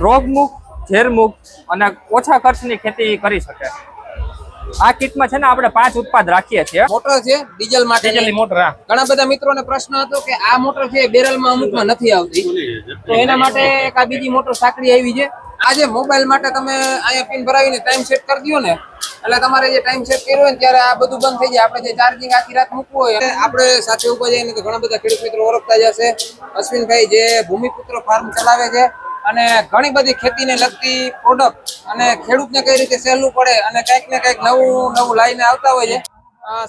રોગમુક્ત, ઝેરમુક્ત અને ઓછા ખર્ચની ખેતી કરી શકે। આ કિટમાં છે ને આપણે 5 ઉત્પાદ રાખીએ છીએ। મોટર છે ડીઝલ માટે, ડીઝલની મોટર। ઘણા બધા મિત્રોને પ્રશ્ન હતો કે આ મોટર છે બેરલમાં અમુકમાં નથી આવતી, તો એના માટે એક આ બીજી મોટર સાંકડી આવી છે। આજે મોબાઈલ માટે તમે અહીંયા પિન ભરાવીને ટાઈમ સેટ કરી દો ને, એટલે તમારે જે ટાઈમ સેટ કર્યો હોય ને ત્યારે આ બધું બંધ થઈ જાય। આપણે જે ચાર્જિંગ આખી રાત મૂકવું હોય, આપણે સાથે ઉભા જઈને તો ઘણા બધા ખેડૂત મિત્રો ઓળખતા જશે। અશ્વિનભાઈ જે ભૂમિપુત્ર ફાર્મ ચલાવે છે અને ઘણી બધી ખેતીને લગતી પ્રોડક્ટ અને ખેડૂતને કઈ રીતે સહેલું પડે અને કંઈક ને કંઈક નવું લાઈને આવતા હોય છે।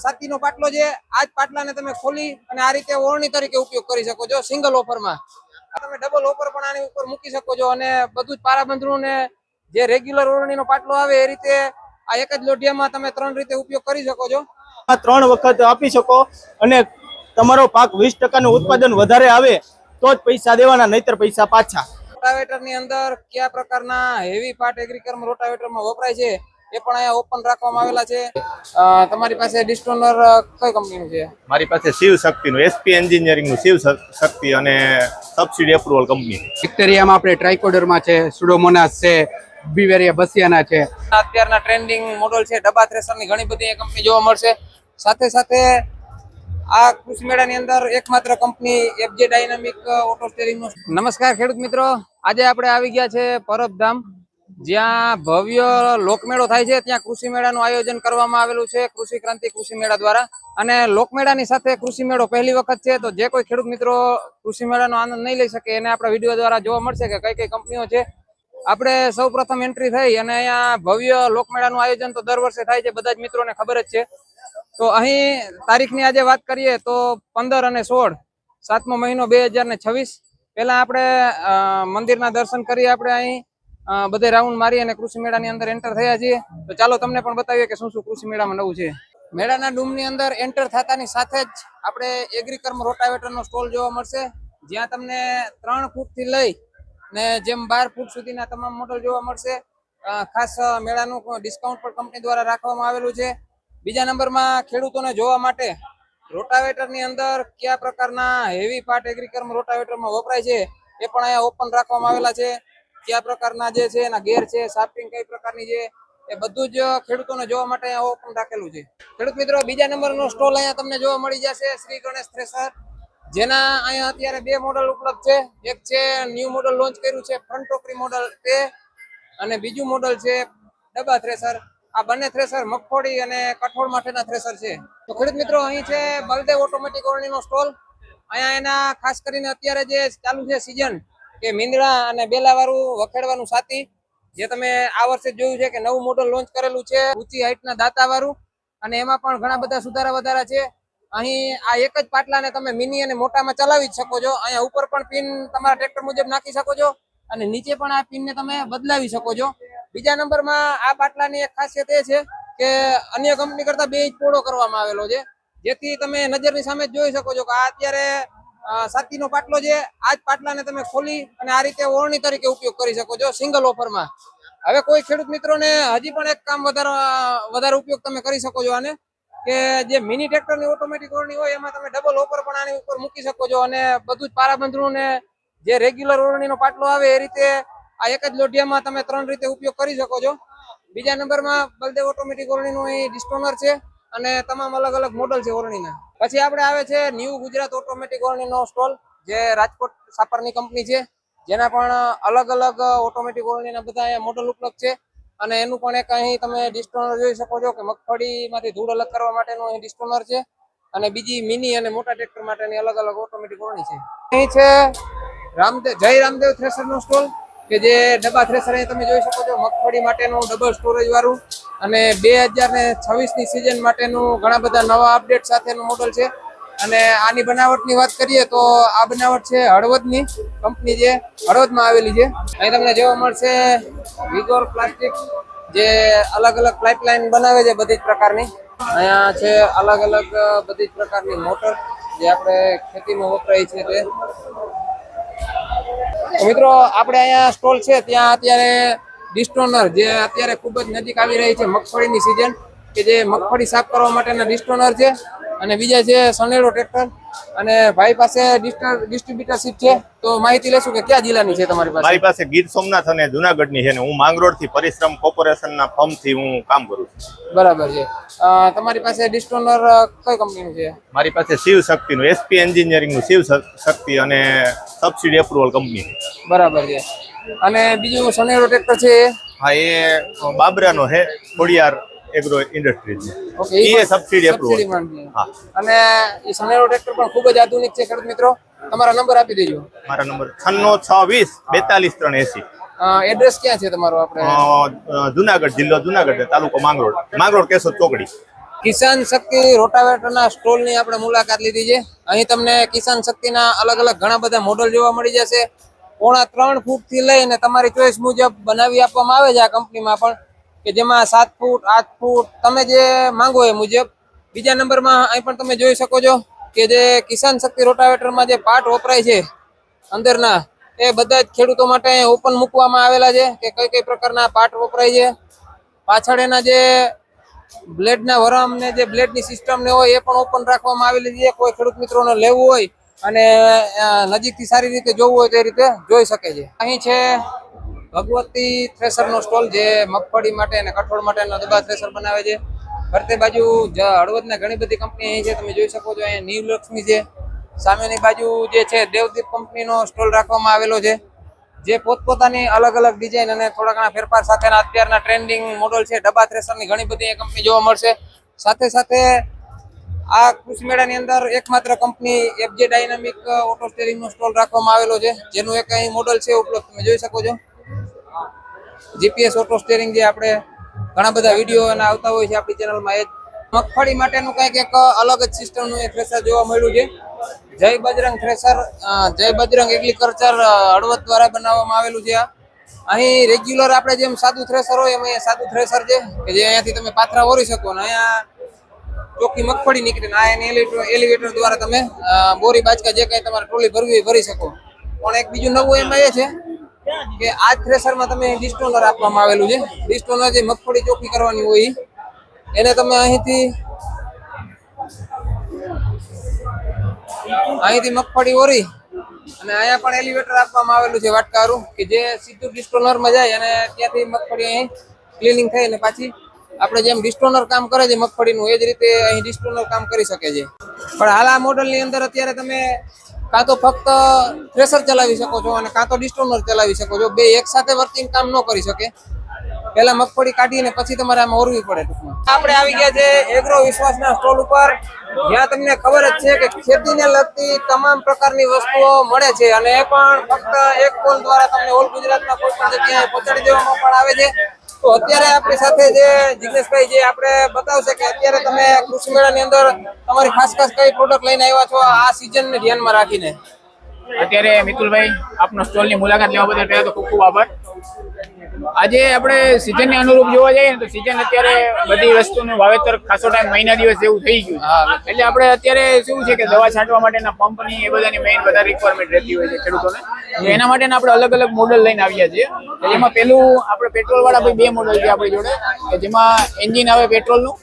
સાતીનો પાટલો છે, આ જ પાટલાને તમે ખોલી અને આ રીતે ઓરણી તરીકે ઉપયોગ કરી શકો છો સિંગલ ઓફરમાં। તમે ડબલ ઓફર પણ આની ઉપર મૂકી શકો છો અને બધું જ પારાબંધનું ને જે રેગ્યુલર ઓરણીનો પાટલો આવે એ રીતે આ એક જ લોઢિયામાં તમે 3 રીતે ઉપયોગ કરી શકો છો। આ 3 વખત આપી શકો અને તમારો પાક 20% નું ઉત્પાદન વધારે આવે તો જ પૈસા દેવાના, નહીતર પૈસા પાછા। રોટાવેટરની અંદર કયા પ્રકારના હેવી પાર્ટ એગ્રીકર્મ રોટાવેટરમાં વપરાય છે એ પણ અહીંયા ઓપન રાખવામાં આવેલા છે। તમારી પાસે ડિસ્ટોનર કઈ કંપનીનું છે? મારી પાસે શિવ શક્તિનું એસપી એન્જિનિયરિંગનું શિવ શક્તિ અને સબસિડી એપ્રુવલ કંપની। બેક્ટેરિયામાં આપણે ટ્રાઇકોડર્મા છે, સુડોમોનાસ છે, બીવેરિયા બસિયાના છે। અત્યારના ટ્રેન્ડિંગ મોડલ છે ડબ્બા થ્રેશરની ઘણી બધી કંપની જોવા મળશે। સાથે સાથે આ કૃષિ મેળાની અંદર એકમાત્ર કંપની એફજે ડાયનામિક ઓટો સ્ટેરિંગનો। નમસ્કાર ખેડૂત મિત્રો, આજે આપણે આવી ગયા છે પરબધામ, જ્યાં ભવ્ય લોકમેળો થાય છે। ત્યાં કૃષિ મેળાનું આયોજન કરવામાં આવેલું છે કૃષિ ક્રાંતિ કૃષિ મેળા દ્વારા। અને લોકમેળાની સાથે કૃષિ મેળો પહેલી વખત છે, તો જે કોઈ ખેડૂત મિત્રો કૃષિ મેળાનો આનંદ નહીં લઈ શકે એને આપણા વિડીયો દ્વારા જોવા મળશે કે કઈ કઈ કંપનીઓ છે। આપણે સૌ પ્રથમ એન્ટ્રી થઈ અને અહીંયા ભવ્ય લોકમેળાનું આયોજન તો દર વર્ષે થાય છે, બધા જ મિત્રોને ખબર જ છે। તો અહીં તારીખની આજે વાત કરીએ તો 15 અને 16 7મો મહિનો 2026 પહેલા આપણે મંદિરના દર્શન કરી આપણે અહીં બધે રાઉન્ડ મારી અને કૃષિ મેળાની અંદર એન્ટર થયા છીએ। તો ચાલો તમને પણ બતાવીએ કે શું શું કૃષિ મેળામાં નવું છે। મેળાના ડૂમની અંદર એન્ટર થતાની સાથે જ આપણે એગ્રીકર્મ રોટાવેટરનો સ્ટોલ જોવા મળશે, જ્યાં તમને 3 ફૂટથી લઈ ને જેમ 12 ફૂટ સુધીના તમામ મોડલ જોવા મળશે। ખાસ મેળાનું ડિસ્કાઉન્ટ પણ કંપની દ્વારા રાખવામાં આવેલું છે। બીજા નંબરમાં ખેડૂતોને જોવા માટે રોટાવેટરની અંદર કયા પ્રકારના હેવી પાર્ટ એગ્રીકર્મ રોટાવેટરમાં વપરાય છે એ પણ અહીંયા ઓપન રાખવામાં આવેલા છે। કયા પ્રકારના જે છે એના ગેર છે, શાફ્ટિંગ કઈ પ્રકારની છે એ બધું જ ખેડૂતોને જોવા માટે અહીંયા ઓપન રાખેલું છે। ખેડૂત મિત્રો, બીજા નંબરનો સ્ટોલ અહીંયા તમને જોવા મળી જશે શ્રી ગણેશ થ્રેસર, જેના અહીંયા અત્યારે 2 મોડલ ઉપલબ્ધ છે। એક છે ન્યૂ મોડલ લોન્ચ કર્યું છે ફ્રન્ટ ટોકરી મોડલ તે, અને બીજું મોડલ છે ડબ્બા થ્રેસર। આ બંને થ્રેસર મગફળી અને કઠોળ માટેના થ્રેસર છે। તો ખેડૂત મિત્રો, અહીં છે બલદેવ ઓટોમેટિક ઓરણીનો સ્ટોલ। અહીંયા એના ખાસ કરીને અત્યારે જે ચાલુ છે સિઝન કે મીંદડા અને બેલાવાળું વખેડવાનું સાથી, જે તમે આ વર્ષે જોયું છે કે નવું મોડલ લોન્ચ કરેલું છે ઊંચી હાઈટના દાંતાવાળું, અને એમાં પણ ઘણા બધા સુધારા વધારા છે। અહીં આ એક જ પાટલાને તમે મિની અને મોટામાં ચલાવી જ શકો છો। અહીંયા ઉપર પણ પિન તમારા ટ્રેક્ટર મુજબ નાખી શકો છો અને નીચે પણ આ પિનને તમે બદલાવી શકો છો। બીજા નંબરમાં આ પાટલાની એક ખાસિયત એ છે કે અન્ય કંપની કરતા 2 ઇંચ પહોળો કરવામાં આવેલો છે, જેથી તમે નજરની સામે જ જોઈ શકો છો કે આ અત્યારે સાતીનો પાટલો છે। આ જ પાટલાને તમે ખોલી અને આ રીતે ઓરણી તરીકે ઉપયોગ કરી શકો છો સિંગલ ઓફરમાં। હવે કોઈ ખેડૂત મિત્રોને હજી પણ એક કામ વધારે ઉપયોગ તમે કરી શકો છો આને, કે જે મિની ટ્રેક્ટરની ઓટોમેટિક ઓરણી હોય એમાં તમે ડબલ ઓફર પણ આની ઉપર મૂકી શકો છો અને બધું જ પારાબંધનું ને જે રેગ્યુલર ઓરણીનો પાટલો આવે એ રીતે આ એક જ લોઢિયામાં તમે 3 રીતે ઉપયોગ કરી શકો છો। બીજા નંબરમાં બલદેવ ઓટોમેટિક ઓરણીનું અહીં ડિસ્ટોનર છે અને તમામ અલગ અલગ મોડલ છે ઓરણીના। પછી આપણે આવે છે ન્યૂ ગુજરાત ઓટોમેટિક ઓરણીનો સ્ટોલ, જે રાજકોટ સાપરની કંપની છે, જેના પણ અલગ અલગ ઓટોમેટિક ઓરણીના બધા અહીંયા મોડલ ઉપલબ્ધ છે। અને એનું પણ એક અહીં તમે ડિસ્ટોનર જોઈ શકો છો કે મગફળીમાંથી ધૂળ અલગ કરવા માટેનું અહીં ડિસ્ટોનર છે, અને બીજી મિની અને મોટા ટ્રેક્ટર માટેની અલગ અલગ ઓટોમેટિક ઓરણી છે। અહીં છે જય રામદેવ થ્રેશરનો સ્ટોલ, કે જે ડબ્બા થ્રેશર અહીં તમે જોઈ શકો છો મગફળી માટેનું ડબલ સ્ટોરેજ વાળું, અને 2026ની સિઝન માટેનું ઘણા બધા નવા અપડેટ સાથેનું મોડલ છે। અને આની બનાવટની વાત કરીએ તો આ બનાવટ છે હળવદની કંપની, જે હળવદમાં આવેલી છે। અહીં તમને જોવા મળશે વિગોર પ્લાસ્ટિક, જે અલગ અલગ પાઇપલાઇન બનાવે છે બધી જ પ્રકારની। અહીંયા છે અલગ અલગ બધી જ પ્રકારની મોટર જે આપણે ખેતીમાં વપરાય છે તે। મિત્રો, આપણે અહીંયા સ્ટોલ છે ત્યાં અત્યારે ડિસ્ટોનર, જે અત્યારે ખૂબ જ નજીક આવી રહી છે મગફળીની સિઝન, કે જે મગફળી સાફ કરવા માટેના ડિસ્ટોનર છે અને બીજા છે સનેડો ટ્રેક્ટર. અને ભાઈ પાસે ડિસ્ટ્રીબ્યુટરશીપ છે, તો માહિતી લેશું કે કયા જિલ્લાની છે તમારી પાસે? મારી પાસે ગીર સોમનાથ અને જુનાગઢની છે ને હું માંગરોળ થી પરિશ્રમ કોર્પોરેશનના ફર્મ થી હું કામ કરું છું. બરાબર છે. તમારી પાસે ડિસ્ટોનર કઈ કંપનીનું છે? મારી પાસે શિવ શક્તિનું એસપી એન્જિનિયરિંગનું શિવ શક્તિ અને સબસિડી એપ્રુવલ કંપની. બરાબર છે. અને બીજું સનેડો ટ્રેક્ટર છે એ? હા, એ બાબરાનો છે, ખોડિયાર એગ્રો ઇન્ડસ્ટ્રીઝ છે. ઓકે, એ સબસિડી એપ્રુવલ. સબસિડીમાં છે. હા. અને એ સનેડો ટ્રેક્ટર પણ ખૂબ જ આધુનિક છે ખેડૂત મિત્રો. તમારા નંબર આપી દેજો. મારા નંબર 9662042380. એડ્રેસ ક્યાં છે તમારું? આપણે જુનાગઢ જિલ્લો જુનાગઢ, તાલુકો માંગરોળ, માંગરોળ કેશોદ ચોકડી. કિસાન શક્તિ રોટાવેટરના સ્ટોલની આપણે મુલાકાત લીધી છે. અહીં તમને કિસાન શક્તિના અલગ અલગ ઘણા બધા મોડલ જોવા મળી જશે. 3.5 ફૂટથી લઈને તમારી ચોઈસ મુજબ બનાવી આપવામાં આવે છે આ કંપનીમાં પણ, કે જેમાં 7 ફૂટ 8 ફૂટ તમે જે માંગો એ મુજબ. બીજા નંબરમાં અહીં પણ તમે જોઈ શકો છો કે જે કિસાન શક્તિ રોટાવેટરમાં જે પાર્ટ વપરાય છે અંદરના, એ બધા જ ખેડૂતો માટે ઓપન મૂકવામાં આવેલા છે કે કઈ કઈ પ્રકારના પાર્ટ વપરાય છે. પાછળ એના જે બ્લેડના વરમ ને જે બ્લેડની સિસ્ટમ ને હોય એ પણ ઓપન રાખવામાં આવેલી છે. કોઈ ખેડૂત મિત્રોને લેવું હોય અને નજીકથી સારી રીતે જોવું હોય તે રીતે જોઈ શકે છે. અહીં છે ભગવતી થ્રેસરનો સ્ટોલ, જે મગફળી માટે અને કઠોળ માટેના ડબ્બા થ્રેસર બનાવે છે. ફરતે બાજુ હળવદના ઘણી બધી કંપની અહીં છે, તમે જોઈ શકો છો. અહીંયા ન્યુ લક્ષ્મી છે. સામેની બાજુ જે છે દેવદીપ કંપનીનો સ્ટોલ રાખવામાં આવેલો છે, જે પોતપોતાની અલગ અલગ ડિઝાઇન અને થોડા ઘણા ફેરફાર સાથેના અત્યારના ટ્રેન્ડિંગ મોડલ છે. ડબ્બા થ્રેસરની ઘણી બધી કંપની જોવા મળશે. સાથે સાથે આ કૃષિ મેળાની અંદર એકમાત્ર કંપની એફજે ડાયનામિક ઓટો સ્ટેરિંગનો સ્ટોલ રાખવામાં આવેલો છે, જેનું એક અહીં મોડલ છે ઉપલબ્ધ, તમે જોઈ શકો છો. જીપીએસ ઓટો સ્ટેરિંગ, જે આપણે ઘણા બધા વિડીયો અને આવતા હોય છે આપણી ચેનલમાં. એ મગફળી માટેનું કંઈક એક અલગ જ સિસ્ટમનું એ થ્રેસર જોવા મળ્યું છે. જય બજરંગ થ્રેસર, જય બજરંગ એગ્રીકલ્ચર હળવદ દ્વારા બનાવવામાં આવેલું છે. અહીં રેગ્યુલર આપણે જેમ સાદું થ્રેસર હોય એમ અહીંયા સાદું થ્રેસર છે, કે જે અહીંયાથી તમે પાથરા ઓરી શકો ને અહીંયા ચોખ્ખી મગફળી નીકળે ને આ એની એલિવેટર દ્વારા તમે બોરી બાજકા જે કંઈ તમારે ટ્રોલી ભરવી ભરી શકો. પણ એક બીજું નવું એમાં એ છે કે આ થ્રેસરમાં તમે ડિસ્ટોનર આપવામાં આવેલું છે. ડિસ્ટોનર જે મગફળી ચોખ્ખી કરવાની હોય એને તમે અહીંથી મગફળી ઓરી અને અહીંયા પણ એલિવેટર આપવામાં આવેલું છે વાટકારું, કે જે સીધું ડિસ્ટોનરમાં જાય અને ત્યાંથી મગફળી અહીં ક્લિનિંગ થઈ અને પાછી આપણે જેમ ડિસ્ટોનર કામ કરે છે મગફળીનું, એ જ રીતે અહીં ડિસ્ટોનર કામ કરી શકે છે. પણ હાલ આ મોડલની અંદર અત્યારે તમે કાં તો ફક્ત થ્રેસર ચલાવી શકો છો અને કાં તો ડિસ્ટોનર ચલાવી શકો છો. બે એક સાથે વર્કિંગ કામ ન કરી શકે. પહેલા મગફળી કાઢીને પછી તમારે આમાં ઓરવી પડે. ટૂંકમાં આપણે આવી ગયા છે એગ્રો વિશ્વાસના સ્ટોલ ઉપર, જ્યાં તમને ખબર જ છે કે ખેતીને લગતી તમામ પ્રકારની વસ્તુઓ મળે છે, અને એ પણ ફક્ત એક કોલ દ્વારા તમને ઓલ ગુજરાતમાં કોઈ પણ જગ્યાએ પહોંચાડી દેવામાં પણ આવે છે. તો અત્યારે આપણી સાથે જે જિગ્નેશભાઈ જે આપણે બતાવશે કે અત્યારે તમે કૃષિ મેળાની અંદર તમારી ખાસ કઈ પ્રોડક્ટ લઈને આવ્યા છો આ સિઝનને ધ્યાનમાં રાખીને? અત્યારે મિતુલભાઈ આપનો સ્ટોલની મુલાકાત લેવા બદલ પહેલા તો ખૂબ ખૂબ આભાર. આજે આપણે સિઝનને અનુરૂપ જોવા જઈએ ને તો સિઝન અત્યારે બધી વસ્તુનું વાવેતર ખાસો ટાઈમ મહિના દિવસ જેવું થઈ ગયું છે. એટલે આપણે અત્યારે શું છે કે દવા છાંટવા માટેના પંપની એ બધાની મેઇન વધારે રિક્વાયરમેન્ટ રહેતી હોય છે ખેડૂતોને. તો એના માટે આપણે અલગ અલગ મોડલ લઈને આવ્યા છીએ. જેમાં પેલું આપણે પેટ્રોલ વાળા ભાઈ 2 મોડલ છે આપણી જોડે, કે જેમાં એન્જિન આવે પેટ્રોલનું,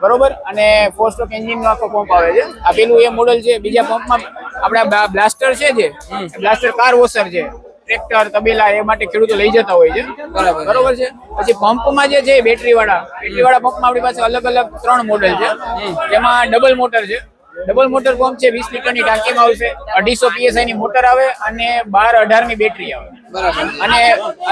બરોબર, અને 4 સ્ટ્રોક એન્જિનનો આખો પંપ આવે છે. આ પેલું એ મોડલ છે. બીજા પંપમાં આપણે બ્લાસ્ટર છે, જે બ્લાસ્ટર કાર વોશર છે, ટ્રેક્ટર તબેલા એ માટે ખેડૂતો લઈ જતા હોય છે, બરોબર છે. પછી પંપમાં જે છે બેટરી વાળા પંપમાં આપણી પાસે અલગ અલગ 3 મોડેલ છે, જેમાં ડબલ મોટર છે. ડબલ મોટર પંપ છે, 20 લીટરની ટાંકીમાં આવશે, 250 PSI ની મોટર આવે અને 12-18 ની બેટરી આવે, અને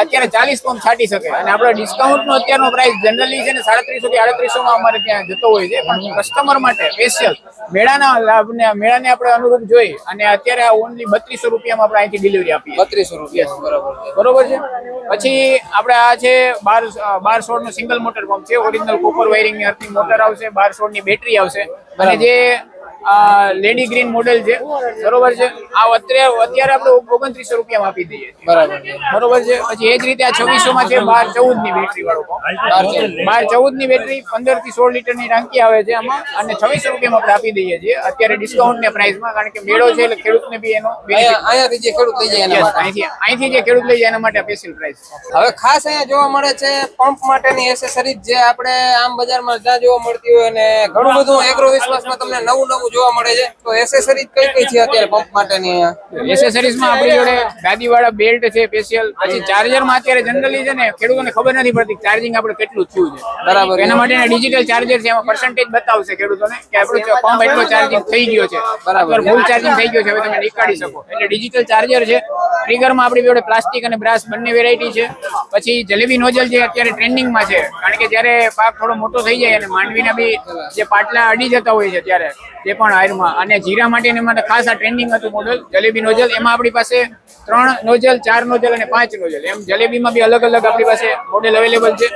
અત્યારે 40 પંપ છાંટી શકે. અને આપણે ડિસ્કાઉન્ટ નો અત્યારનો પ્રાઇસ જનરલી છે ને 3700 થી 3800 માં અમારે ત્યાં જતો હોય છે, પણ કસ્ટમર માટે સ્પેશિયલ મેળાના લાભને મેળાને આપણે અનુરૂપ જોઈ અને અત્યારે ઓનલી 3200 રૂપિયામાં આપણે અહીંથી ડિલિવરી આપીએ. 3200 રૂપિયા, બરોબર છે. પછી આપણે આ છે 12 નું સિંગલ મોટર પંપ છે. ઓરિજિનલ કોપર વાયરિંગ ની અર્થિંગ મોટર આવશે, 12 ની બેટરી આવશે, અને જે લેડી ગ્રીન મોડેલ છે, બરોબર છે. આ અત્યારે આપણે 2900 રૂપિયામાં આપી દઈએ છીએ. બરાબર છે. બરોબર છે. પછી એ જ રીતે આ 2600 માં છે 12-14 ની બેટરી વાળો પંપ. 12-14 ની બેટરી 15 થી 16 લીટર ની ટાંકી આવે છે આમાં, અને 2600 રૂપિયામાં આપણે આપી દઈએ છીએ અત્યારે ડિસ્કાઉન્ટ ની પ્રાઇસમાં, કારણ કે મેળો છે એટલે ખેડૂતને બી એનો અહીંયાથી જે ખેડૂત લઈ જાય એના માટે. અહીંથી જે ખેડૂત લઈ જાય એના માટે સ્પેશિયલ પ્રાઇસ. હવે ખાસ અહીંયા જોવા મળે છે પંપ માટેની એસેસરીઝ જે આપણે આમ બજારમાં જ્યાં જોવા મળતી હોય, અને ઘણું બધું એગ્રો વિશ્વાસમાં તમને નવું જોવા મળે છે. તો એસેસરીઝ કઈ કઈ છે અત્યારે પંપ માટેની? એસેસરીઝમાં આપણી જોડે ગાદીવાળા બેલ્ટ છે સ્પેશિયલ. પછી ચાર્જરમાં અત્યારે જનરલી છે ને ખેડૂતોને ખબર નથી પડતી ચાર્જિંગ આપણે કેટલું થયું છે. બરાબર. એના માટેના ડિજિટલ ચાર્જર છે, એમાં પર્સન્ટેજ બતાવશે ખેડૂતોને કે આપણો પંપ એટલો ચાર્જિંગ થઈ ગયો છે, બરાબર ફૂલ ચાર્જિંગ થઈ ગયો છે, હવે તમે નીકાળી શકો. એટલે ડિજિટલ ચાર્જર છે. ટ્રિગરમાં આપણી જોડે પ્લાસ્ટિક અને બ્રાસ બંને વેરાયટી છે. પછી જલેબી નોઝલ જે અત્યારે ટ્રેન્ડિંગમાં છે, કારણ કે જ્યારે પાક થોડો મોટો થઈ જાય અને માંડવીના બી જે પાટલા અડી જતા હોય છે ત્યારે તે પણ હાયરમાં, અને જીરા માટેને માટે ખાસ આ ટ્રેન્ડિંગ હતું મોડલ જલેબી નોઝલ. એમાં આપણી પાસે 3 નોઝલ, 4 નોઝલ અને 5 નોઝલ, એમ જલેબીમાં બી અલગ અલગ આપણી પાસે મોડેલ અવેલેબલ છે.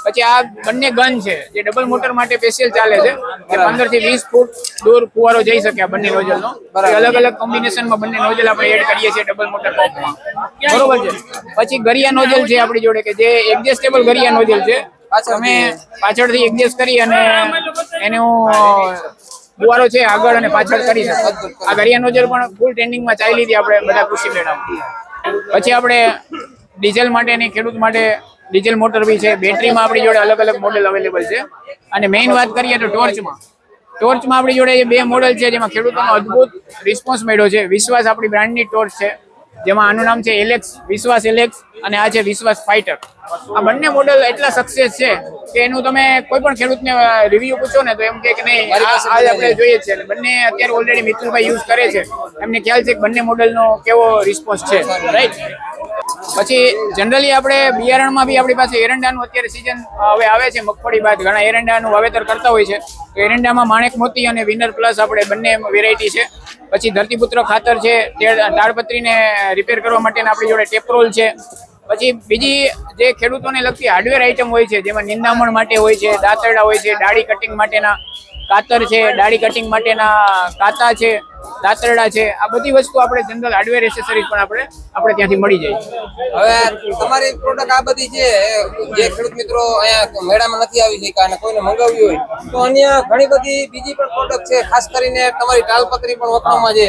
પછી આ બંને ગન છે જે ડબલ મોટર માટે સ્પેશિયલ ચાલે છે, કે 15 થી 20 ફૂટ દૂર ફુવારો જઈ શકે આ બંને નોઝલનો. અલગ અલગ કોમ્બિનેશનમાં બંને નોઝલ આપણે એડ કરીએ છીએ ડબલ મોટર પંપમાં, બરોબર છે. પછી ગરિયા નોઝલ છે આપણી જોડે, કે જે એડજસ્ટેબલ ગરિયા નોઝલ છે. તમે પાછળથી એડજસ્ટ કરી અને એનું ફુવારો છે આગળ અને પાછળ કરી શકો. આ ગરિયા નોઝલ પણ ફૂલ ટ્રેન્ડિંગમાં ચાલી હતી આપણે બધા કૃષિ મેળામાં. પછી આપણે ડીઝલ માટેની ખેડૂત માટે ડીઝલ મોટર બી છે. બેટરીમાં આપણી જોડે અલગ અલગ મોડેલ અવેલેબલ છે. અને મેઇન વાત કરીએ તો ટોર્ચમાં આપણી જોડે 2 મોડેલ છે, જેમાં ખેડૂતોનો અદ્ભુત રિસ્પોન્સ મળ્યો છે. વિશ્વાસ આપણી બ્રાન્ડની ટોર્ચ છે, જેમાં આનું નામ છે એલેક્સ, વિશ્વાસ એલેક્સ, અને આ છે વિશ્વાસ ફાઇટર. આ બંને મોડેલ એટલા સક્સેસ છે કે એનું તમે કોઈ પણ ખેડૂતને રિવ્યુ પૂછો ને તો એમ કે નહીં આ આપણે જોઈએ છે. બંને અત્યારે ઓલરેડી મિતુલભાઈ યુઝ કરે છે, એમને ખ્યાલ છે કે બંને મોડેલનો કેવો રિસ્પોન્સ છે, રાઈટ. પછી જનરલી આપણે બિયારણમાં બી આપણી પાસે એરંડાનું અત્યારે સિઝન હવે આવે છે, મગફળી બાદ ઘણા એરંડાનું વાવેતર કરતા હોય છે. તો એરંડામાં માણેક મોતી અને વિનર પ્લસ આપણે બંને વેરાયટી છે. પછી ધરતીપુત્ર ખાતર છે, તાડપત્રીને રિપેર કરવા માટેના આપણી જોડે ટેપરોલ છે. પછી બીજી જે ખેડૂતોને લગતી હાર્ડવેર આઇટમ હોય છે, જેમાં નિંદામણ માટે હોય છે, દાંતરડા હોય છે, ડાળી કટિંગ માટેના કાતર છે, ડાળી કટિંગ માટેના કાતા છે, દાંતરડા છે. આ બધી વસ્તુ આપણે જનરલ હાર્ડવેર એસેસરીઝ પણ આપણે ત્યાંથી મળી જાય. હવે તમારી પ્રોડક્ટ આ બધી છે, જે ખેડૂત મિત્રો અહીંયા મેળામાં નથી આવી શક્યા અને કોઈને મંગાવ્યું હોય તો અન્ય ઘણી બધી બીજી પણ પ્રોડક્ટ છે, ખાસ કરીને તમારી તાલપત્રી પણ વખણામાં છે.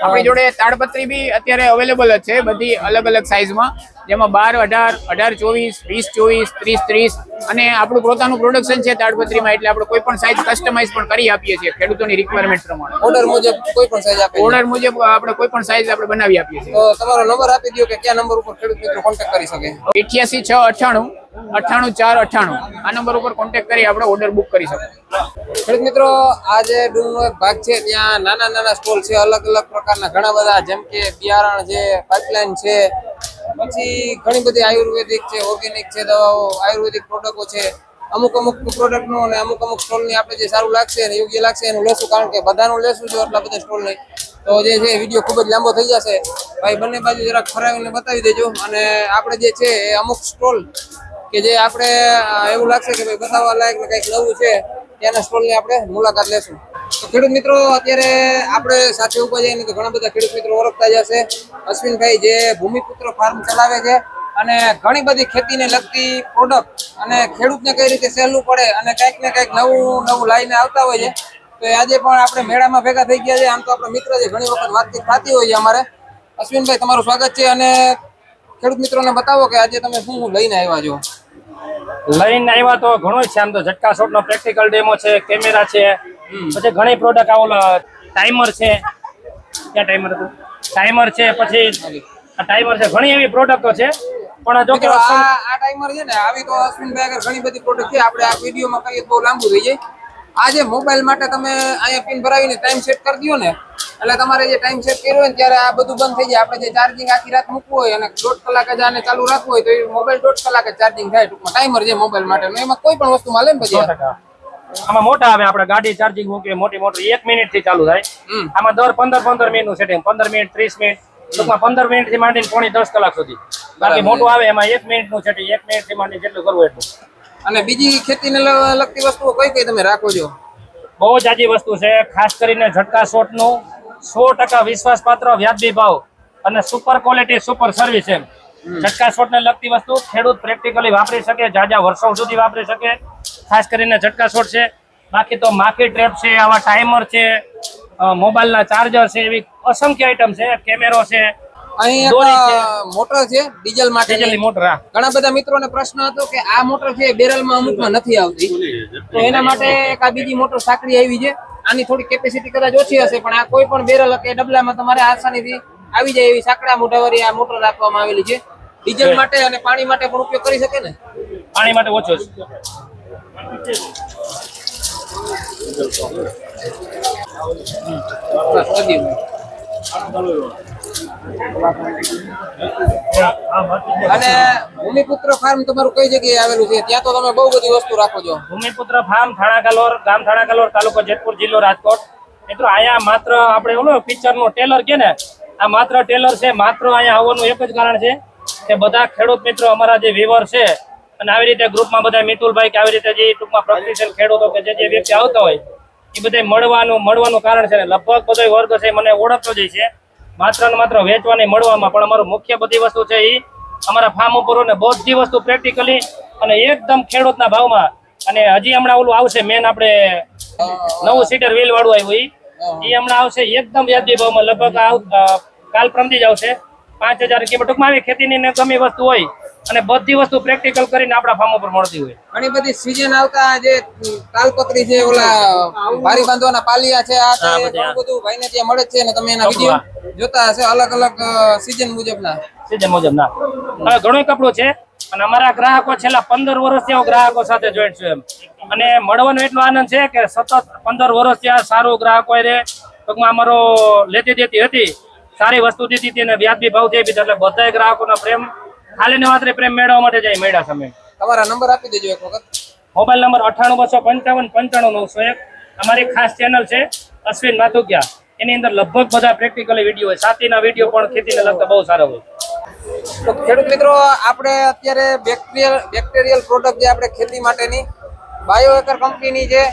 આપણી જોડે તાડપત્રી બી અત્યારે અવેલેબલ જ છે, બધી અલગ અલગ સાઇઝમાં, જેમાં 12, 18, 18, 24, 20, 24, 30, અને આપણું પોતાનું પ્રોડક્શન છે તાડપત્રીમાં, એટલે આપણે કોઈ પણ સાઇઝ કસ્ટમાઇઝ પણ કરી આપીએ છીએ ખેડૂતોની રિક્વાયરમેન્ટ પ્રમાણે. ઓર્ડર મુજબ કોઈ પણ સાઇઝ આપે, ઓર્ડર મુજબ આપણે કોઈ પણ સાઇઝ આપણે બનાવી આપીએ છીએ. તો તમારો નંબર આપી દો કે કયા નંબર ઉપર ખેડૂત મિત્રો કોન્ટેક્ટ કરી શકે. 88 698 98 498 આ નંબર ઉપર કોન્ટેક્ટ કરી આપણે ઓર્ડર બુક કરી શકો. ખેડૂત મિત્રો, આ જે ડૂમનો એક ભાગ છે ત્યાં નાના નાના સ્ટોલ છે, અલગ અલગ પ્રકારના ઘણા બધા, જેમ કે બિયારણ છે, પાઇપલાઇન છે, પછી ઘણી બધી આયુર્વેદિક છે, ઓર્ગેનિક છે દવાઓ, આયુર્વેદિક પ્રોડક્ટો છે. અમુક પ્રોડક્ટનું અને અમુક સ્ટોલની આપણે જે સારું લાગશે અને યોગ્ય લાગશે એનું લેશું, કારણ કે બધાનું લેશું જો એટલા બધા સ્ટોલ નહીં તો જે છે વિડીયો ખૂબ જ લાંબો થઈ જશે. ભાઈ બંને બાજુ જરાક ફરાવીને બતાવી દેજો. અને આપણે જે છે એ અમુક સ્ટોલ કે જે આપણે એવું લાગશે કે ભાઈ બતાવવા લાયક ને કંઈક નવું છે ત્યાંના સ્ટોલની આપણે મુલાકાત લેશું. તો ખેડૂત મિત્રો, અત્યારે આપણે સાથે ઉભા જઈએ તો ઘણા બધા ખેડૂત મિત્રો ઓળખતા જશે. અશ્વિનભાઈ જે ભૂમિપુત્ર ફાર્મ ચલાવે છે અને ઘણી બધી ખેતીને લગતી પ્રોડક્ટ અને ખેડૂતને કઈ રીતે સહેલું પડે અને કંઈક ને કંઈક નવું લાઈને આવતા હોય છે. તો આજે પણ આપણે મેળામાં ભેગા થઈ ગયા છે. આમ તો આપણા મિત્ર છે, ઘણી વખત વાતચીત થતી હોય છે અમારે. અશ્વિનભાઈ, તમારું સ્વાગત છે, અને ખેડૂત મિત્રોને બતાવો કે આજે તમે શું લઈને આવ્યા છો. લઈને આવ્યા તો ઘણો છે, આમ તો ઝટકા શોટ નો પ્રેક્ટિકલ ડેમો છે, કેમેરા છે, પછી ઘણી પ્રોડક્ટ આવો ટાઈમર છે. ક્યાં ટાઈમર હતું? ટાઈમર છે, પછી ટાઈમર છે, ઘણી એવી પ્રોડક્ટો છે. પણ જો કે આ ટાઈમર છે ને, આવી તો અશ્વિનભાઈ આગળ ઘણી બધી પ્રોડક્ટ છે. આપણે આ વિડીયોમાં કહીએ બહુ લાંબુ થઈ જાય. આજે મોબાઈલ માટે તમે અહીંયા પિન ભરાવીને ટાઈમ સેટ કરી દો ને, એટલે તમારે જે ટાઈમ સેટ કર્યો હોય ને ત્યારે આ બધું બંધ થઈ જાય. આપણે જે ચાર્જિંગ આખી રાત મૂકવું હોય અને 1.5 કલાક જ આને ચાલુ રાખવું હોય તો એ મોબાઈલ 1.5 કલાક જ ચાર્જિંગ થાય. ટૂંકમાં ટાઈમર છે મોબાઈલ માટે, એમાં કોઈ પણ વસ્તુ માં લે ને પછી આમાં મોટા આવે, આપણે ગાડી ચાર્જિંગ મૂકીએ મોટી 1 મિનિટ થી ચાલુ થાય. આમાં દર 15 મિનિટ નું સેટિંગ, 15 મિનિટ, 30 મિનિટ, ટૂંકમાં 15 મિનિટ થી માંડીને પોણી 10 કલાક સુધી. બાકી મોટું આવે એમાં 1 મિનિટ નું સેટિંગ, 1 મિનિટ થી માંડીને જેટલું કરવું એટલું. અને બીજી ખેતીને લગતી વસ્તુઓ કઈ કઈ તમે રાખો છો? બહુ જ આજી વસ્તુ છે, ખાસ કરીને ઝટકા શોટનું 100% વિશ્વાસપાત્ર વ્યાજબી ભાવ અને સુપર ક્વોલિટી સુપર સર્વિસ એમ. ઝટકા શોટને લગતી વસ્તુ ખેડૂત પ્રેક્ટિકલી વાપરી શકે, જાજા વર્ષો સુધી વાપરી શકે. ખાસ કરીને ઝટકા શોટ છે. બાકી તો માફી ટ્રેપ છે, આવા ટાઈમર છે, મોબાઈલના ચાર્જર છે, એવી અસંખ્ય આઈટમ છે. કેમેરો છે, અહીં દોરી છે. એક મોટર છે ડીઝલ માટે. ડીઝલની મોટર. હા, ઘણા બધા મિત્રોને પ્રશ્ન હતો કે આ મોટર છે બેરલમાં અમુકમાં નથી આવતી, તો એના માટે એક આ બીજી મોટર સાંકડી આવી છે. આની થોડી કેપેસિટી કદાચ ઓછી હશે, પણ આ કોઈ પણ બેરલ કે ડબલામાં તમારે આસાનીથી આવી જાય એવી સાંકડા મોઢાવાળી આ મોટર આપવામાં આવેલી છે. ડીઝલ માટે અને પાણી માટે પણ ઉપયોગ કરી શકે ને? પાણી માટે ઓછો છે. બસ વધી ગયું. અને ભૂમિપુત્ર ફાર્મ તમારું કઈ જગ્યાએ આવેલું છે? ત્યાં તો તમે બહુ બધી વસ્તુ રાખો છો. ભૂમિપુત્ર ફાર્મ, થાણા કલોર, ગામ થાણા કલોર, તાલુકો જેતપુર, જિલ્લો રાજકોટ. મિત્રો અહીંયા માત્ર આપણે ઓલો પિક્ચરનો ટેલર કે ને, આ માત્ર ટેલર છે. માત્ર અહીંયા આવવાનું એક જ કારણ છે કે બધા ખેડૂત મિત્રો અમારા જે વ્યુઅર છે, અને આવી રીતે ગ્રુપમાં બધા મિતુલભાઈ કે આવી રીતે જે ટૂંકમાં પ્રગતિશીલ ખેડૂતો કે જે વ્યક્તિ આવતા હોય એ બધા મળવાનું કારણ છે. લગભગ બધો વર્ગ છે મને ઓળખતો જ છે. માત્ર ને માત્ર વેચવાની મળવામાં, પણ અમારું મુખ્ય બધી વસ્તુ છે એ અમારા ફાર્મ ઉપર ને બધી વસ્તુ પ્રેક્ટિકલી અને એકદમ ખેડૂતના ભાવમાં. અને હજી હમણાં ઓલું આવશે મેન આપણે નવું સીટર વ્હીલ વાળું આવ્યું એ હમણાં આવશે એકદમ વ્યાજબી ભાવમાં. લગભગ કાલ પ્રમદી જ આવશે. 5000 કિંમત. ટૂંકમાં આવી ખેતીની ગમી વસ્તુ હોય અને બધી વસ્તુ પ્રેક્ટિકલ કરીને આપણા ફાર્મ ઉપર મળતી હોય. ઘણી બધી સીઝન આવતા જે તાલપત્રી છે, ઓલા ભારી બાંધવાના પાલિયા છે, આ છે, ઘણું બધું ભાઈને ત્યાં મળે જ છે. અને તમે એના વિડીયો જોતા હશો અલગ અલગ સીઝન મુજબના. હવે ઘણું કપડું છે અને અમારા ગ્રાહકો છેલ્લા 15 વર્ષથી ગ્રાહકો સાથે જોઈન્ટ છે એમ. અને મળવાનો એટલો આનંદ છે કે સતત 15 વર્ષથી આ સારું ગ્રાહકો રે. ટૂંકમાં અમારો લેતી દેતી હતી, સારી વસ્તુ દીધી હતી અને વ્યાજબી ભાવ થઈ હતી, એટલે બધા ગ્રાહકોનો પ્રેમ ખાલી ને માત્ર પ્રેમ મેળવવા માટે જાય મળ્યા સમય. તમારા નંબર આપી દેજો એક વખત. Mobile number 9825559591. અમારી ખાસ ચેનલ છે અશ્વિન માથુકિયા, એની અંદર લગભગ બધા પ્રેક્ટિકલી વિડીયો હોય. સાતીના વિડીયો પણ ખેતીને લગતા બહુ સારા હોય. તો ખેડૂત મિત્રો, આપણે અત્યારે બેક્ટેરિયલ પ્રોડક્ટ જે આપણે ખેતી માટેની બાયોએકર કંપનીની છે,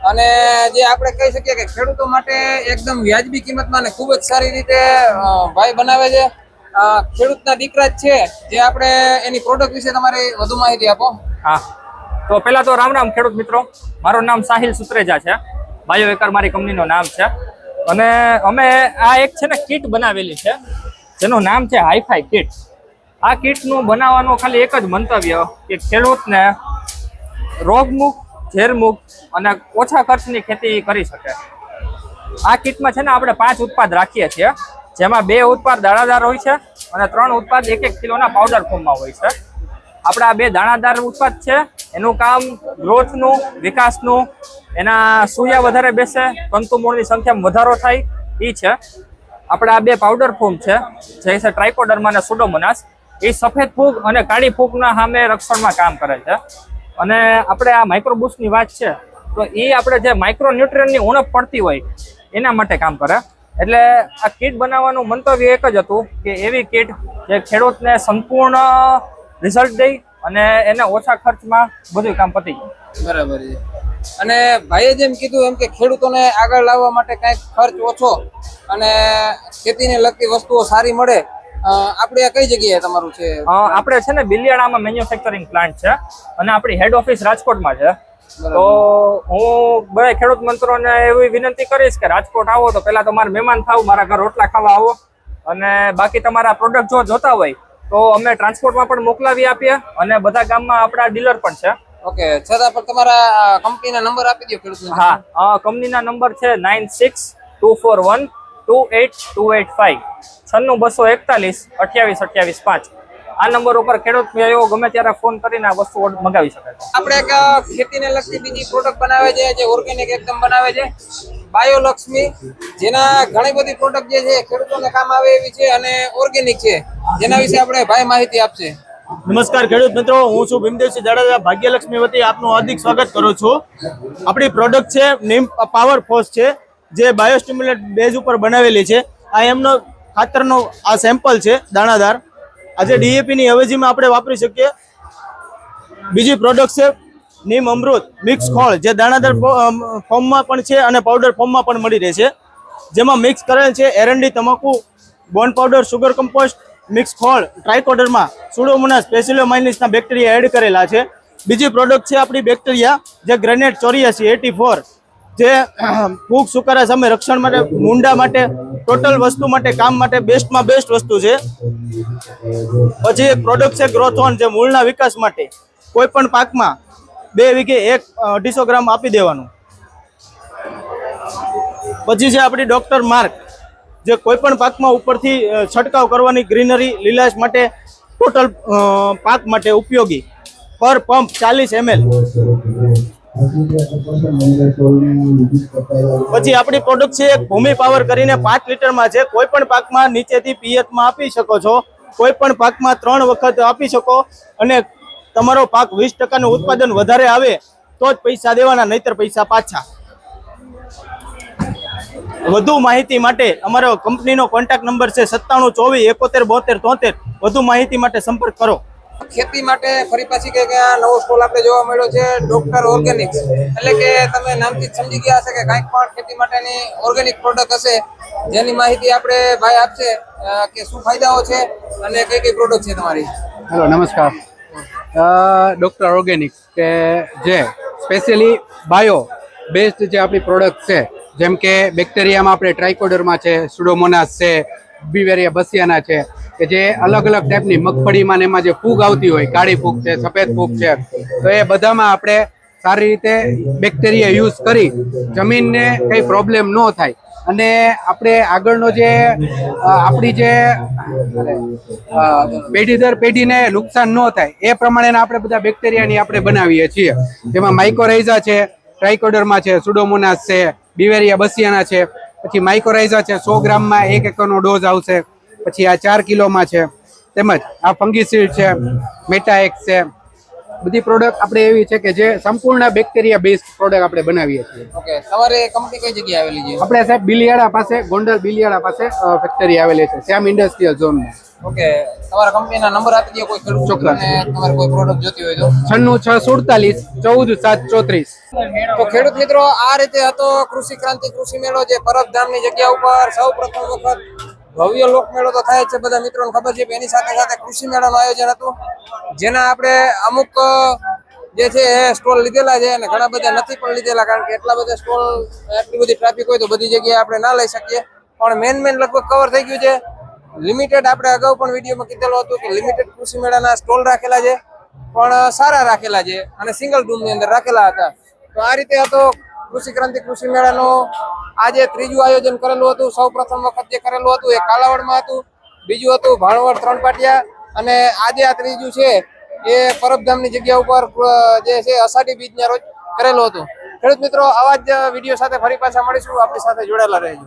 અને જે આપણે કહી શકીએ કે ખેડૂતો માટે એકદમ વ્યાજબી કિંમતમાં અને ખૂબ જ સારી રીતે ભાઈ બનાવે છે. ખેડૂતના દીકરા જ છે, જે આપણે એની પ્રોડક્ટ વિશે તમારે વધુ માહિતી આપો. હા, તો પહેલા તો રામ રામ ખેડૂત મિત્રો. મારું નામ સાહિલ સુત્રેજા છે. બાયોએકર મારી કંપનીનું નામ છે. અને અમે આ એક છે ને કીટ બનાવેલી છે જેનું નામ છે હાઈફાઈ કીટ. આ કીટનું બનાવવાનું ખાલી એક જ મંતવ્ય કે ખેડૂતને રોગમુક્ત, ઝેરમુક્ત અને ઓછા ખર્ચની ખેતી કરી શકે. આ કીટમાં છે ને આપણે 5 ઉત્પાદ રાખીએ છીએ, જેમાં 2 ઉત્પાદ દાણાદાર હોય છે અને 3 ઉત્પાદ 1-1 કિલોના પાવડર ફોર્મમાં હોય છે. આપણા 2 દાણાદાર ઉત્પાદ છે, એનું કામ ગ્રોથનું, વિકાસનું, એના સૂયા વધારે બેસે, તંતુ મૂળની સંખ્યામાં વધારો થાય એ છે. આપણા 2 પાવડર ફોર્મ છે, જે છે ટ્રાઇકોડર્મા અને સુડોમોનાસ. એ સફેદ ફૂગ અને કાળી ફૂગના સામે રક્ષણમાં કામ કરે છે. અને આપણે આ માઇક્રોબૂસ્ટની વાત છે તો એ આપણે જે માઇક્રોન્યુટ્રિયન્ટની ઉણપ પડતી હોય એના માટે કામ કરે. એટલે આ કીટ બનાવવાનું મંતવ્ય એક જ હતું કે એવી કીટ જે ખેડૂતને સંપૂર્ણ રિઝલ્ટ દે અને એને ઓછા ખર્ચમાં બધું કામ પતી જાય. બરાબર છે. અને ભાઈએ જેમ કીધું એમ કે ખેડૂતોને આગળ લાવવા માટે કંઈક ખર્ચ ઓછો અને ખેતીને લગતી વસ્તુઓ સારી મળે. આપણે આ કઈ જગ્યાએ તમારું છે? આપણે છે ને બિલિયાળામાં મેન્યુફેક્ચરિંગ પ્લાન્ટ છે અને આપણી હેડ ઓફિસ રાજકોટમાં છે. તો હું બધા ખેડૂત મિત્રોને એવી વિનંતી કરીશ કે રાજકોટ આવો તો પહેલા તમારે મહેમાન થાવ, મારા ઘર રોટલા ખાવા આવો. અને બાકી તમારા પ્રોડક્ટ જો જોતા હોય તો અમે ટ્રાન્સપોર્ટમાં પણ મોકલાવી આપીએ અને બધા ગામમાં આપણા ડીલર પણ છે. ઓકે, છતાં પણ તમારા કંપનીના નંબર આપી દો ખેડૂત. હા, કંપનીના નંબર છે 9624128285 96-241-28-28-5. આ નંબર ઉપર ખેડૂત ભાઈઓ ગમે ત્યારે ફોન કરીને આ વસ્તુ મંગાવી શકે છે. આપણે એક ખેતીને લગતી બીજી પ્રોડક્ટ બનાવે છે, જે ઓર્ગેનિક એકદમ બનાવે છે, બાયોલક્ષ્મી, જેના ઘણી બધી પ્રોડક્ટ જે છે ખેડૂતોને કામ આવે એવી છે અને ઓર્ગેનિક છે, જેના વિશે આપણે ભાઈ માહિતી આપશે. નમસ્કાર ખેડૂત મિત્રો, હું છું ભીમદેવસિંહ જાડેજા, ભાગ્યલક્ષ્મી વતી આપનું હાર્દિક સ્વાગત કરું છું. આપણી પ્રોડક્ટ છે નીમ પાવર ફોસ છે, જે બાયોસ્ટિમ્યુલેટ બેઝ ઉપર બનાવેલી છે. આ એમનો ખાતરનો આ સેમ્પલ છે દાણાદાર. આજે ડીએપી ની અવેજીમાં આપણે વાપરી શકીએ. બીજી પ્રોડક્ટ છે નીમ અમૃત મિક્સ ખોળ જે દાણાદાર ફોર્મમાં પણ છે અને પાવડર ફોર્મમાં પણ મળી રહેશે, જેમાં મિક્સ કરેલ છે એરંડી, તમાકુ, bone powder, sugar compost, mix ખોળ, ટ્રાયકોડરમાં સુડોમોનાસ સ્પેસિયોમાઇનસના બેક્ટેરિયા એડ કરેલા છે. બીજી પ્રોડક્ટ છે આપણી બેક્ટેરિયા જે ગ્રેનેટ 84 જે ફૂગ સુકારા સામે રક્ષણ માટે, મૂંડા માટે, ટોટલ વસ્તુ માટે, કામ માટે બેસ્ટમાં બેસ્ટ વસ્તુ છે. પછી એક પ્રોડક્ટ છે ગ્રોથોન જે મૂળના વિકાસ માટે કોઈ પણ પાકમાં 2 વીઘે 1-250 ગ્રામ આપી દેવાનું. પછી છે આપણી ડોક્ટર માર્ક જે કોઈ પણ પાકમાં ઉપરથી છંટકાવ કરવાની ગ્રીનરી લીલાશ માટે ટોટલ પાક માટે ઉપયોગી, પર પંપ 40 ml. પછી આપણી પ્રોડક્ટ છે ભૂમિ પાવર કરીને 5 લીટરમાં છે. કોઈ પણ પાકમાં નીચેથી પિયતમાં આપી શકો છો, કોઈ પણ પાકમાં 3 વખત આપી શકો અને તમારો પાક 20% ઉત્પાદન વધારે આવે તો જ પૈસા દેવાના, નહીતર પૈસા પાછા. વધુ માહિતી માટે અમારો કંપનીનો કોન્ટેક્ટ નંબર છે 9724717273. વધુ માહિતી માટે સંપર્ક કરો. ખેતી માટે ફરી પાછી કે આ નવો સ્ટોલ આપણે જોવા મળ્યો છે ડોક્ટર ઓર્ગેનિક્સ, એટલે કે તમે નામથી જ સમજી ગયા હશે કે કંઈક પણ ખેતી માટેની ઓર્ગેનિક પ્રોડક્ટ હશે જેની માહિતી આપણે ભાઈ આપશે કે શું ફાયદાઓ છે અને કઈ કઈ પ્રોડક્ટ છે તમારી. હેલો, નમસ્કાર. ડૉક્ટર ઓર્ગેનિક કે જે સ્પેશિયલી બાયો બેસ્ડ જે આપણી પ્રોડક્ટ છે, જેમ કે બેક્ટેરિયામાં આપણે ટ્રાયકોડરમાં છે, સુડોમોનાસ છે, બીવેરિયા બસિયાના છે, કે જે અલગ અલગ ટાઈપની મગફળીમાં ને એમાં જે ફૂગ આવતી હોય, કાળી ફૂગ છે, સફેદ ફૂગ છે, તો એ બધામાં આપણે સારી રીતે બેક્ટેરિયા યુઝ કરી જમીનને કંઈ પ્રોબ્લેમ ન થાય અને આપણે આગળનો જે આપણી જે પેઢી દર પેઢીને નુકસાન ન થાય એ પ્રમાણેના આપણે બધા બેક્ટેરિયાની આપણે બનાવીએ છીએ. જેમાં માઇકોરાઇઝા છે, ટ્રાયકોડરમાં છે, સુડોમોનાસ છે, બીવેરિયા બસિયાના છે, પછી માઇકોરાઇઝા છે 100 ગ્રામમાં 1 એકરનો ડોઝ આવશે. પછી આ 4 કિલોમાં છે, તેમજ આ ફંગીસીડ છે, મેટાએક્સ છે, બધી પ્રોડક્ટ આપણે એવી છે કે જે સંપૂર્ણ બેક્ટેરિયા બેઝડ પ્રોડક્ટ આપણે બનાવીએ છીએ. ઓકે, તમારે કંપની કઈ જગ્યાએ આવેલી છે? આપણે સાહેબ બિલિયાળા પાસે, ગોંડલ બિલિયાળા પાસે ફેક્ટરી આવેલી છે, શ્યામ ઇન્ડસ્ટ્રીયલ ઝોનમાં. ઓકે, તમારા કંપનીના નંબર આપી દો કોઈ ખેડૂત ચોક્કસ. અને તમારે કોઈ પ્રોડક્ટ જોતી હોય તો. 96 647 14 734. તો ખેડૂત મિત્રો, આ રીતે હતો કૃષિ ક્રાંતિ કૃષિ મેળો જે પરબધામની જગ્યા ઉપર સૌ પ્રથમ વખત ભવ્ય લોકમેળો તો થાય છે, બધા મિત્રોને ખબર છે. એની સાથે સાથે કૃષિ મેળાનું આયોજન હતું જેના આપણે અમુક જે છે એ સ્ટોલ લીધેલા છે અને ઘણા બધા નથી પણ લીધેલા, કારણ કે એટલા બધા સ્ટોલ, એટલી બધી ટ્રાફિક હોય તો બધી જગ્યાએ આપણે ના લઈ શકીએ. પણ મેન લગભગ કવર થઈ ગયું છે. લિમિટેડ આપણે અગાઉ પણ વિડીયોમાં કીધેલું હતું કે લિમિટેડ કૃષિ મેળાના સ્ટોલ રાખેલા છે, પણ સારા રાખેલા છે અને સિંગલ રૂમની અંદર રાખેલા હતા. તો આ રીતે હતો કૃષિ ક્રાંતિ કૃષિ મેળાનું આજે ત્રીજું આયોજન કરેલું હતું. સૌ પ્રથમ વખત જે કરેલું હતું એ કાલાવડમાં હતું, બીજું હતું ભાણવડ 3 પાટિયા અને આજે આ ત્રીજું છે એ પરબધામની જગ્યા ઉપર જે છે અષાઢી બીજના રોજ કરેલું હતું. ખેડૂત મિત્રો, આવા જ વિડીયો સાથે ફરી પાછા મળીશું. આપણી સાથે જોડાયેલા રહેજો.